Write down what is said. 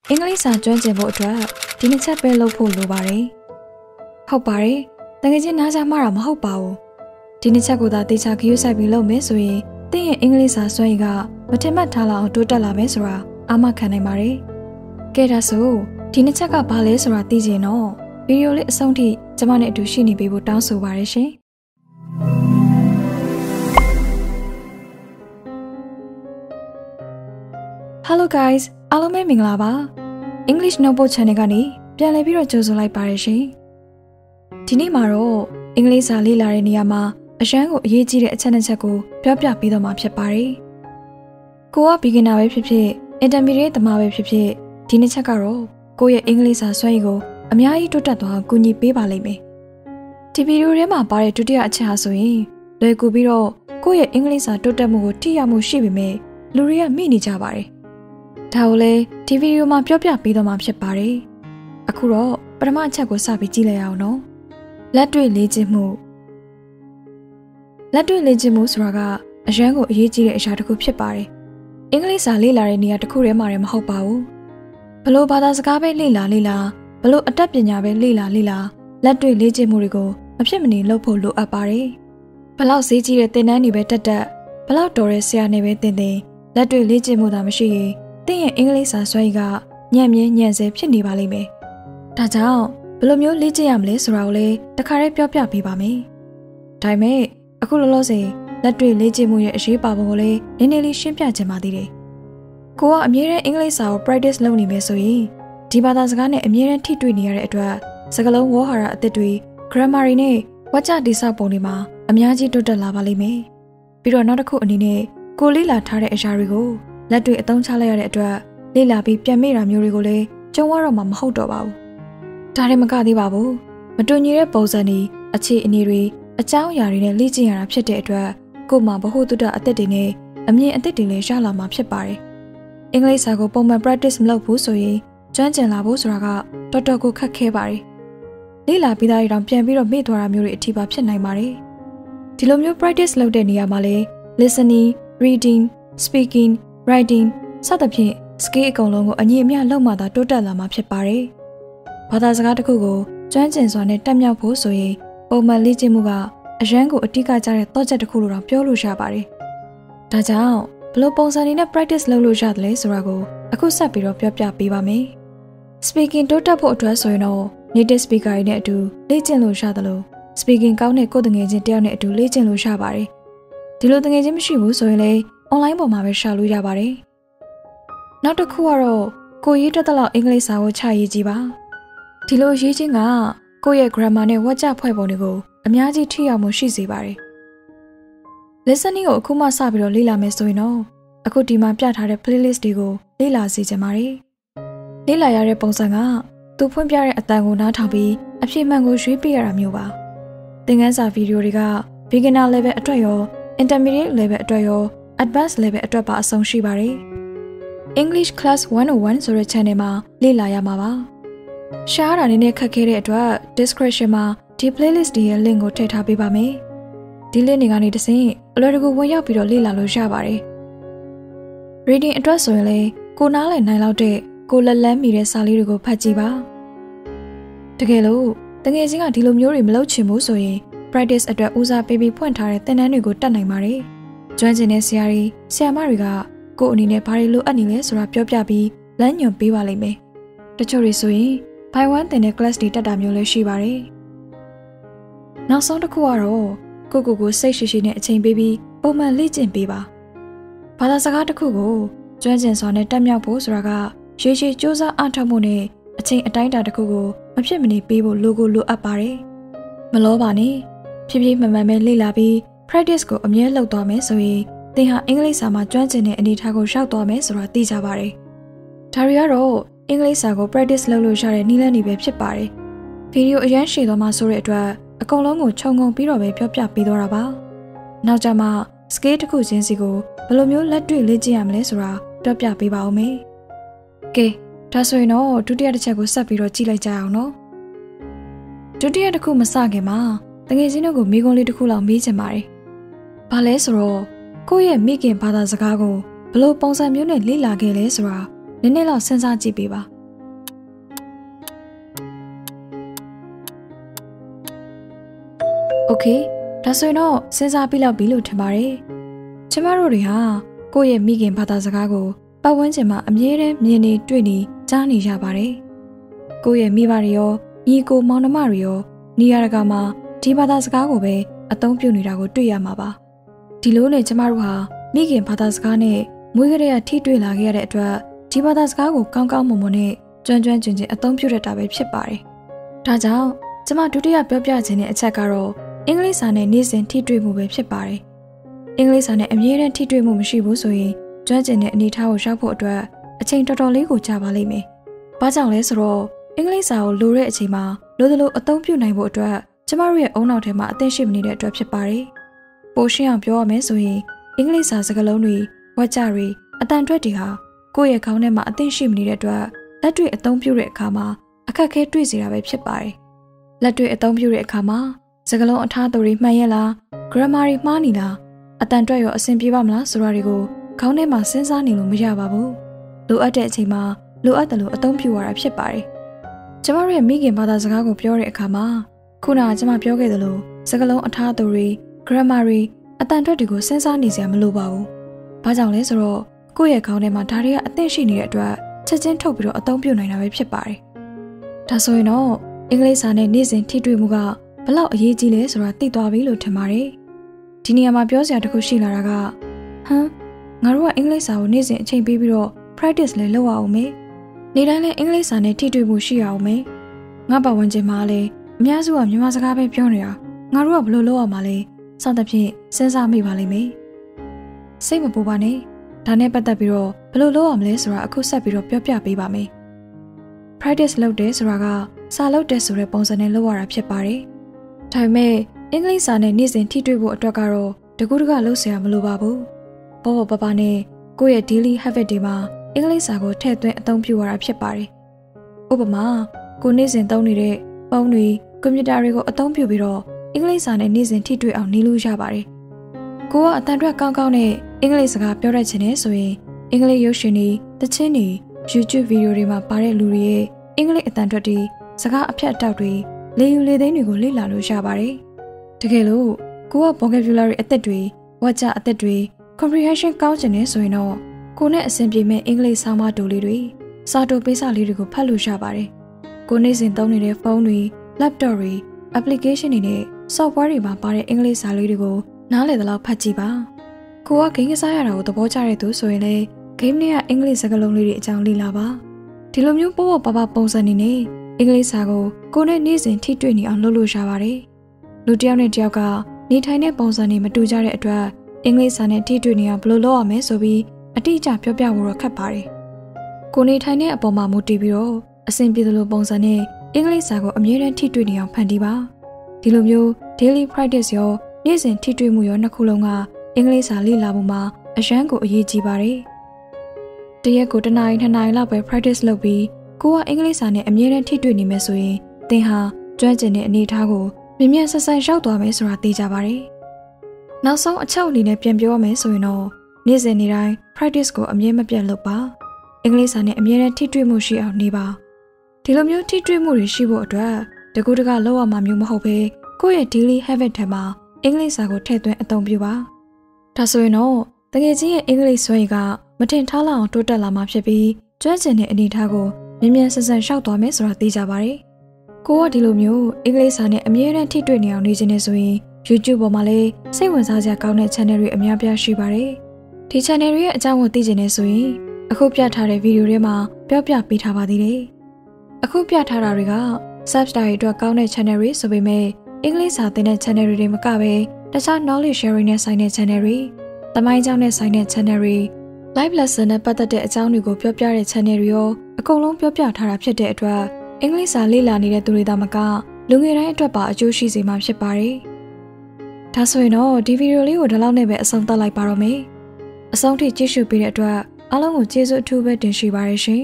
အင်္ဂလိပ်စာကျွမ်းကျင်ဖို့အတွက်ဒီနှစ်ချက်ပဲလုပ်ဖို့လိုပါတယ်။ဟုတ်ပါတယ်။တကယ်ချင်းနားကြမှာတော့မဟုတ်ပါဘူး။ဒီနှစ်ချက်ကိုသာတေချာခရူးဆိုင်ပြီးလုပ်မယ်ဆိုရင်သင်ရဲ့အင်္ဂလိပ်စာစွမ်းရည်ကမထင်မှတ်ထားလောက်တိုးတက်လာမယ်ဆိုတာအာမခံနိုင်ပါတယ်။ကဲဒါဆိုဒီနှစ်ချက်ကဘာလဲဆိုတာသိချင်တော့ဗီဒီယိုလေးအဆုံးထိကျမနဲ့အတူရှိနေပေးဖို့တောင်းဆိုပါရရှင်။ Hello guys အားလုံးပဲမင်္ဂလာပါ English Notebook Channel ကနေပြန်လည်ပြီးတော့ကြိုဆိုလိုက်ပါရရှင်ဒီနေ့မှာတော့အင်္ဂလိပ်စာလေ့လာတဲ့နေရာမှာအရန်ကိုအရေးကြီးတဲ့အချက်နှစ်ချက်ကိုပြောပြပေးတော့မှာဖြစ်ပါတယ်ကိုက beginner ပဲဖြစ်ဖြစ် intermediate သမားပဲဖြစ်ဖြစ်ဒီနှစ်ချက်ကတော့ကိုယ့်ရဲ့အင်္ဂလိပ်စာစွမ်းရည်ကိုအများကြီးတိုးတက်သွားအောင်ကူညီပေးပါလိမ့်မယ်ဒီဗီဒီယိုထဲမှာပါတဲ့ဒုတိယအချက်ဟာဆိုရင်လွယ်ကူပြီးတော့ကိုယ့်ရဲ့အင်္ဂလိပ်စာတိုးတက်မှုကိုထိရောက်မှုရှိပေမဲ့လူတွေကမိနေကြပါတယ်ဒါကိုလည်းဒီဗီဒီယိုမှာပြောပြပေးတော့မှာဖြစ်ပါတယ်။အခုတော့ပထမအချက်ကိုစပြီးကြည့်လိုက်အောင်နော်။လက်တွေ့လေ့ကျင့်မှုဆိုတာကအရန်ကိုအရေးကြီးတဲ့အရာတစ်ခုဖြစ်ပါတယ်။အင်္ဂလိပ်စာလေ့လာတဲ့နေရာတစ်ခုထဲမှာလည်းမဟုတ်ပါဘူး။ဘလို့ဘာသာစကားပဲလေ့လာဘလို့အတတ်ပညာပဲလေ့လာလက်တွေ့လေ့ကျင့်မှုတွေကိုမဖြစ်မနေလုပ်ဖို့လိုအပ်ပါတယ်။ဘလောက်ဈေးကြီးတဲ့သင်တန်းတွေပဲတက်ဘလောက်တော်တဲ့ဆရာနဲ့ပဲသင်လက်တွေ့လေ့ကျင့်မှုသာမရှိရင်သင်ရဲ့အင်္ဂလိပ်စာစွမ်းရည်ကညံ့မြဲညံ့ဆဲဖြစ်နေပါလိမ့်မယ်။ဒါကြောင့်ဘယ်လိုမျိုးလေ့ကျင့်ရမလဲဆိုတာကိုလည်းတခါတည်းပြောပြပေးပါမယ်။ဒါပေမဲ့အခုလောလောဆယ်လက်တွေ့လေ့ကျင့်မှုရဲ့အရေးပါပုံကိုလည်းနည်းနည်းလေးရှင်းပြချင်ပါသေးတယ်။ကိုကအမြဲတမ်းအင်္ဂလိပ်စာကို practice လုပ်နေမယ်ဆိုရင်ဒီဘာသာစကားနဲ့အမြဲတမ်းထိတွေ့နေရတဲ့အတွက်စကားလုံးဝေါ်ဟာရအသစ်တွေ grammar တွေနဲ့ဝါကျတိဆောက်ပုံတွေမှာအများကြီးတိုးတက်လာပါလိမ့်မယ်။ပြီးတော့နောက်တစ်ခုအနေနဲ့ကိုလေ့လာထားတဲ့အရာတွေကိုလက်တွေ့အသုံးချလိုက်ရတဲ့အတွက်လေ့လာပြီးပြန်မိတာမျိုးတွေကိုလည်းကြုံရတော့မှာမဟုတ်တော့ပါဘူး။ဒါလည်းမကသေးပါဘူး။မတူညီတဲ့ပုံစံတွေအခြေအနေတွေအကြောင်းအရာတွေနဲ့လေ့ကျင့်ရတာဖြစ်တဲ့အတွက်ကိုယ်မှာဗဟုသုတအသစ်တွေနဲ့အမြင်အသစ်တွေလည်းရလာမှာဖြစ်ပါတယ်။အင်္ဂလိပ်စာကိုပုံမှန် practice မလုပ်ဘူးဆိုရင်ကျွမ်းကျင်လာဖို့ဆိုတာကတော်တော်ကိုခက်ခဲပါတယ်။လေ့လာပြီးသားတွေတောင်ပြန်ပြီးတော့မေ့သွားတာမျိုးတွေအထိပါဖြစ်နိုင်ပါတယ်။ဒီလိုမျိုး practice လုပ်တဲ့နေရာမှာလည်း listening, reading, speaking writing စသဖြင့် skill အကုန်လုံးကိုအညီအမျှလုပ်မှသာတိုးတက်လာမှာဖြစ်ပါတယ်။ဘာသာစကားတစ်ခုကိုကျွမ်းကျင်စွာနဲ့တက်မြောက်ဖို့ဆိုရင်ပုံမှန်လေ့ကျင့်မှုကအရန်ကိုအတိအကျကျတဲ့သော့ချက်တစ်ခုလိုတော့ပြောလို့ရပါတယ်။ဒါကြောင့်ဘယ်လိုပုံစံတွေနဲ့ practice လုပ်လို့ရတယ်လဲဆိုတာကိုအခုဆက်ပြီးတော့ပြောပြပေးပါမယ်။ speaking တိုးတက်ဖို့အတွက်ဆိုရင်တော့ native speaker တွေနဲ့အတူလေ့ကျင့်လို့ရတယ်လို့ speaking ကောင်းတဲ့ကိုယ်တငယ်ချင်းတယောက်နဲ့အတူလေ့ကျင့်လို့ရပါတယ်။ဒီလိုတငယ်ချင်းမရှိဘူးဆိုရင်လည်းonline ပေါ်မှာပဲရှာလို့ရပါတယ်။နောက်တစ်ခုကတော့ကိုရေးတက်တဲ့လောက်အင်္ဂလိပ်စာကိုချရေးကြည့်ပါ။ဒီလိုရေးခြင်းကကိုယ့်ရဲ့ grammar နဲ့ဝါကျဖွဲ့ပုံတွေကိုအများကြီးထိရောက်မှုရှိစေပါတယ်။ listening ကိုအခုမှစပြီးတော့လေ့လာမယ်ဆိုရင်တော့အခုဒီမှာပြထားတဲ့ playlist တွေကိုလေ့လာစေချင်ပါတယ်။လေ့လာရတဲ့ပုံစံကသူဖွင့်ပြတဲ့အတန်ကိုနားထောင်ပြီးအဖြစ်မှန်ကိုရွေးပြရတာမျိုးပါ။သင်ခန်းစာဗီဒီယိုတွေက beginner level အတွက်ရော intermediate level အတွက်ရောAdvanced level အတွက်ပါအဆုံးရှိပါတယ်။ English Class 101ဆိုတဲ့ channel မှာလေ့လာရမှာပါ။ share တာနည်းနည်းခက်ခဲတဲ့အတွက် description မှာဒီ playlist တွေရဲ့ link ကိုထည့်ထားပေးပါမယ်။ဒီ link တွေကနေတဆင့်အလွယ်တကူဝင်ရောက်ပြီးတော့လေ့လာလို့ရပါတယ်။ reading အတွက်ဆိုရင်လည်းကိုနားလည်နိုင်လောက်တဲ့ကိုလက်လန်းမီတဲ့စာလေးတွေကိုဖတ်ကြည့်ပါ။တကယ်လို့တကယ်ချင်းကဒီလိုမျိုးတွေမလုပ်ချင်ဘူးဆိုရင် practice အတွက်ဦးစားပေးပြီးဖွင့်ထားတဲ့သင်တန်းတွေကိုတက်နိုင်ပါတယ်။ကျွမ်းကျင်တဲ့ဆရာမတွေကကိုယ့်အနေနဲ့ဘာတွေလိုအပ်နေလဲဆိုတာပြောပြပြီးလမ်းညွှန်ပေးပါလိမ့်မယ်။တချို့တွေဆိုရင် by one သင်တဲ့ class တွေတက်တာမျိုးလည်းရှိပါတယ်။နောက်ဆုံးတစ်ခုကတော့ကိုစိတ်ရှိနဲ့အချိန်ပေးပြီးပုံမှန်လေ့ကျင့်ပေးပါ။ဘာသာစကားတစ်ခုကိုကျွမ်းကျင်စွာနဲ့တက်မြောက်ဖို့ဆိုတာကရေရှည်စူးစမ်းအားထုတ်မှုနဲ့အချိန်အတိုင်းအတာတစ်ခုကိုမဖြစ်မနေပေးဖို့လိုအပ်ပါတယ်။မလောပါနဲ့ဖြည်းဖြည်းမှန်မှန်ပဲလေ့လာပြီးpractice ကိုအမြဲလုပ်သွားမယ်ဆိုရင်သင်ဟာအင်္ဂလိပ်စာမှာကျွမ်းကျင်တဲ့အနေအထားကိုရောက်သွားမယ်ဆိုတာသိကြပါတယ်။ဒါတွေကတော့အင်္ဂလိပ်စာကို practice လုပ်လို့ရတဲ့နည်းလမ်းတွေပဲဖြစ်ပါတယ်။ဗီဒီယိုအရန်ရှည်သွားမှဆိုတဲ့အတွက်အကုန်လုံးကိုခြုံငုံပြီးတော့ပဲပြောပြပေးသွားတာပါ။နောက်ကြမှာ skill တစ်ခုချင်းစီကိုဘယ်လိုမျိုးလက်တွေ့လေ့ကျင့်ရမလဲဆိုတာပြောပြပေးပါဦးမယ်။ကဲဒါဆိုရင်တော့ဒုတိယတစ်ချက်ကိုဆက်ပြီးတော့ကြည့်လိုက်ကြအောင်နော်။ဒုတိယတစ်ခုမစခင်မှာတကယ်ချင်းတို့ကိုမိကုံးလေးတစ်ခုလောက်မေးချင်ပါတယ်။ဘာလဲဆိုတော့ကိုယ့်ရဲ့မိခင်ဘာသာစကားကိုဘယ်လိုပုံစံမျိုးနဲ့လေ့လာခဲ့လဲဆိုတာနည်းနည်းလောက်စဉ်းစားကြည့်ပေးပါ Okay ဒါဆိုရင်တော့စဉ်းစားပြီးလောက်ပြီလို့ထင်ပါတယ်ကျမတို့တွေဟာကိုယ့်ရဲ့မိခင်ဘာသာစကားကိုပတ်ဝန်းကျင်မှာအမြဲတမ်းမြင်နေတွေ့နေကြားနေရပါတယ်ကိုယ့်ရဲ့မိဘတွေရောညီကိုမောင်နှမတွေရောနေရာတကာမှာဒီဘာသာစကားကိုပဲအသုံးပြုနေတာကိုတွေ့ရမှာပါဒီလိုနဲ့ကျမတို့ဟာမိခင်ဘာသာစကားနဲ့မွေးကလေးကထိတွေ့လာခဲ့ရတဲ့အတွက်ဒီဘာသာစကားကိုကောင်းကောင်းမွန်မွန်နဲ့ကျွမ်းကျွမ်းကျင်ကျင်အသုံးပြုရတာပဲဖြစ်ပါတယ်ဒါကြောင့်ကျမဒုတိယပြောပြခြင်းတဲ့အချက်ကတော့အင်္ဂလိပ်စာနဲ့နေ့စဉ်ထိတွေ့မှုပဲဖြစ်ပါတယ်အင်္ဂလိပ်စာနဲ့အမြဲတမ်းထိတွေ့မှုမရှိဘူးဆိုရင်ကျွမ်းကျင်တဲ့အနေအထားကိုရောက်ဖို့အတွက်အချိန်တော်တော်လေးကိုကြာပါလိမ့်မယ်ဘာကြောင့်လဲဆိုတော့အင်္ဂလိပ်စာကိုလိုတဲ့အချိန်မှာလိုသလိုအသုံးပြုနိုင်ဖို့အတွက်ကျမတို့ရဲ့အုံနောက်ထဲမှာအသင့်ရှိမနေတဲ့အတွက်ဖြစ်ပါတယ်ပိုရှင်းအောင်ပြောရမယ်ဆိုရင်အင်္ဂလိပ်စာစကားလုံးတွေဝါကျတွေအတန်ထွက်တွေဟာကိုယ့်ရဲ့ခေါင်းထဲမှာအသင့်ရှိမနေတဲ့အတွက်လက်တွေ့အသုံးပြုတဲ့အခါမှာအခက်အခဲတွေ့စေတာပဲဖြစ်ပါတယ်လက်တွေ့အသုံးပြုတဲ့အခါမှာစကားလုံးအထားသူတွေမှန်ရဲ့လား grammar တွေမှားနေလားအတန်ထွက်ရောအဆင်ပြေပါမလားဆိုတာတွေကိုခေါင်းထဲမှာစဉ်းစားနေလို့မရပါဘူးလိုအပ်တဲ့အချိန်မှာလိုအပ်တယ်လို့အသုံးပြုရတာဖြစ်ပါတယ်ကျမတို့ရဲ့မိခင်ဘာသာစကားကိုပြောတဲ့အခါမှာခုနကကျမပြောခဲ့သလိုစကားလုံးအထားသူတွေ grammar တွေအတန်ထွက်တွေကိုစဉ်းစားနေစရာမလိုပါဘူးဘာကြောင့်လဲဆိုတော့ကိုယ့်ရဲ့ခေါင်းထဲမှာဒါတွေကအသင့်ရှိနေတဲ့အတွက်ချက်ချင်းထုတ်ပြီးတော့အသုံးပြုနိုင်တာပဲဖြစ်ပါတယ်ဒါဆိုရင်တော့အင်္ဂလိပ်စာနဲ့နေ့စဉ်ထိတွေ့မှုကဘလောက်အရေးကြီးလဲဆိုတာသိသွားပြီလို့ထင်ပါတယ်ဒီနေရာမှာပြောစရာတစ်ခုရှိလာတာကငါတို့ကအင်္ဂလိပ်စာကိုနေ့စဉ်အချိန်ပေးပြီးတော့ practice လည်းလုပ်ရအောင်မေနေ့တိုင်းလည်းအင်္ဂလိပ်စာနဲ့ထိတွေ့မှုရှိရအောင်မေငါပတ်ဝန်းကျင်မှာလည်းအများစုကမြန်မာစကားပဲပြောနေတာငါတို့ကဘယ်လိုလုပ်ရမှာလဲစသဖြင့်စဉ်းစားမိပါလိမ့်မယ်စိတ်မပူပါနဲ့ဒါနဲ့ပတ်သက်ပြီးတော့ဘယ်လိုလုပ်ရမလဲဆိုတာအခုဆက်ပြီးတော့ပြောပြပေးပါမယ် practice လုပ်တယ်ဆိုတာကစာလုပ်တယ်ဆိုတဲ့ပုံစံနဲ့လုပ်ရတာဖြစ်ပါတယ်ဒါပေမဲ့အင်္ဂလိပ်စာနဲ့နေ့စဉ်ထိတွေ့ဖို့အတွက်ကတော့တကူးတကလုပ်เสียမလိုပါဘူးပေါ်ပေါ်ပပနဲ့ကိုယ့်ရဲ့ daily habit တွေမှာအင်္ဂလိပ်စာကိုထည့်သွင်းအသုံးပြုရတာဖြစ်ပါတယ်ဥပမာကိုနေ့စဉ်သုံးနေတဲ့ပုံတွေကွန်ပျူတာတွေကိုအသုံးပြုပြီးတော့အင်္ဂလိပ်စာနဲ့နေ့စဉ်ထိတွေ့အောင်နေလို့ရပါတယ်ကိုကအတန်ထွက်ကောင်းကောင်းနဲ့အင်္ဂလိပ်စကားပြောတတ်ချင်တယ်ဆိုရင်အင်္ဂလိပ်ရုပ်ရှင်တွေသချင်းတွေ YouTube ဗီဒီယိုတွေမှာပါတဲ့လူတွေရဲ့အင်္ဂလိပ်အတန်ထွက်တွေစကားအဖြတ်အတောက်တွေလေယူလေသိန်းတွေကိုလေ့လာလို့ရပါတယ်တကယ်လို့ကိုက vocabulary အသက်တွေဝါကျအသက်တွေ comprehension ကောင်းချင်နေဆိုရင်တော့ကိုနဲ့အဆင်ပြေမဲ့အင်္ဂလိပ်စာမတူလေးတွေစာတူပေးစာလေးတွေကိုဖတ်လို့ရပါတယ်ကိုနေ့စဉ်သုံးနေတဲ့ဖုန်းတွေ laptop တွေ application တွေနဲ့ software တွေမှာပါတဲ့အင်္ဂလိပ်စာလေးတွေကိုနားလည်သလောက်ဖတ်ကြည့်ပါကိုကဂိမ်းကစားရတာကိုသဘောကျတဲ့သူဆိုရင်လည်းဂိမ်းနဲ့ကအင်္ဂလိပ်စကားလုံးလေးတွေအကြောင်းလေ့လာပါဒီလိုမျိုးပေါ့ပေါ့ပါပါပုံစံနေနဲ့အင်္ဂလိပ်စာကိုနဲ့နေ့စဉ်ထိတွေ့နေအောင်လုပ်လို့ရပါတယ်လူတစ်ယောက်နဲ့တစ်ယောက်ကနေထိုင်တဲ့ပုံစံတွေမတူကြတဲ့အတွက်အင်္ဂလိပ်စာနဲ့ထိတွေ့နေအောင်ဘယ်လိုလုပ်ရမလဲဆိုပြီးအတိအကျပြောပြဖို့တော့ခက်ပါတယ်ကိုနေထိုင်တဲ့အပေါ်မှာမူတည်ပြီးတော့အဆင်ပြေသလိုပုံစံနဲ့အင်္ဂလိပ်စာကိုအမြဲတမ်းထိတွေ့နေအောင်ဖန်တီးပါဒီလိုမျိုး daily practice ရောနေ့စဉ်ထိတွေ့မှုရောနှစ်ခုလုံးကအင်္ဂလိပ်စာလေ့လာမှုမှာအရန်ကိုအရေးကြီးပါတယ်တရက်ကို1နာရီ2နာရီလောက်ပဲ practice လုပ်ပြီးကိုကအင်္ဂလိပ်စာနဲ့အမြဲတမ်းထိတွေ့နေမယ်ဆိုရင်သင်ဟာကျွမ်းကျင်တဲ့အနေအထားကိုမြင်မြန်ဆက်ဆက်ရောက်သွားမယ်ဆိုတာသိကြပါတယ်နောက်ဆုံးအချက်အနေနဲ့ပြန်ပြောရမယ်ဆိုရင်တော့နေ့စဉ်နေ့တိုင်း practice ကိုအမြဲမပြတ်လုပ်ပါအင်္ဂလိပ်စာနဲ့အမြဲတမ်းထိတွေ့မှုရှိအောင်နေပါဒီလိုမျိုးထိတွေ့မှုတွေရှိဖို့အတွက်တကူတကလောက်ရမှာမျိုးမဟုတ်ဘဲကိုယ့်ရဲ့ daily habit ထဲမှာအင်္ဂလိပ်စာကိုထည့်သွင်းအသုံးပြုပါဒါဆိုရင်တော့တကယ်ချင်းရဲ့အင်္ဂလိပ်စွမ်းရည်ကမထင်ထားလောက်အောင်တိုးတက်လာမှာဖြစ်ပြီးကျွမ်းကျင်တဲ့အနေအထားကိုမြင်မြန်ဆန်ဆန်ရှောက်သွားမယ်ဆိုတာသိကြပါတယ်ကိုကဒီလိုမျိုးအင်္ဂလိပ်စာနဲ့အမြဲတမ်းထိတွေ့နေအောင်နေခြင်းနဲ့ဆိုရင် YouTube ပေါ်မှာလည်းစိတ်ဝင်စားစရာကောင်းတဲ့ channel တွေအများပြားရှိပါတယ်ဒီ channel တွေရဲ့အကြောင်းကိုသိချင်နေဆိုရင်အခုပြထားတဲ့ဗီဒီယိုထဲမှာပြောပြပေးထားပါသေးတယ်အခုပြထားတာတွေက subscribe အတွက်ကောင်းတဲ့ channel တွေဆိုပေမဲ့အင်္ဂလိပ်စာသင်တဲ့ channel တွေမကပဲတခြား knowledge sharing နဲ့ဆိုင်တဲ့ channel တွေသမိုင်းကြောင်းနဲ့ဆိုင်တဲ့ channel တွေ live lesson နဲ့ပတ်သက်တဲ့အကြောင်းတွေကိုပြောပြတဲ့ channel တွေရောအကုန်လုံးပြောပြထားတာဖြစ်တဲ့အတွက်အင်္ဂလိပ်စာလေ့လာနေတဲ့သူတွေသာမကလူငယ်တိုင်းအတွက်ပါအကျိုးရှိစေမှာဖြစ်ပါတယ်ဒါဆိုရင်တော့ဒီဗီဒီယိုလေးကိုဒီလောက်နဲ့ပဲအဆုံးသတ်လိုက်ပါတော့မယ်အဆုံးထိကြည့်ရှုပေးတဲ့အတွက်အားလုံးကိုကျေးဇူးအထူးပဲတင်ရှိပါတယ်ရှင်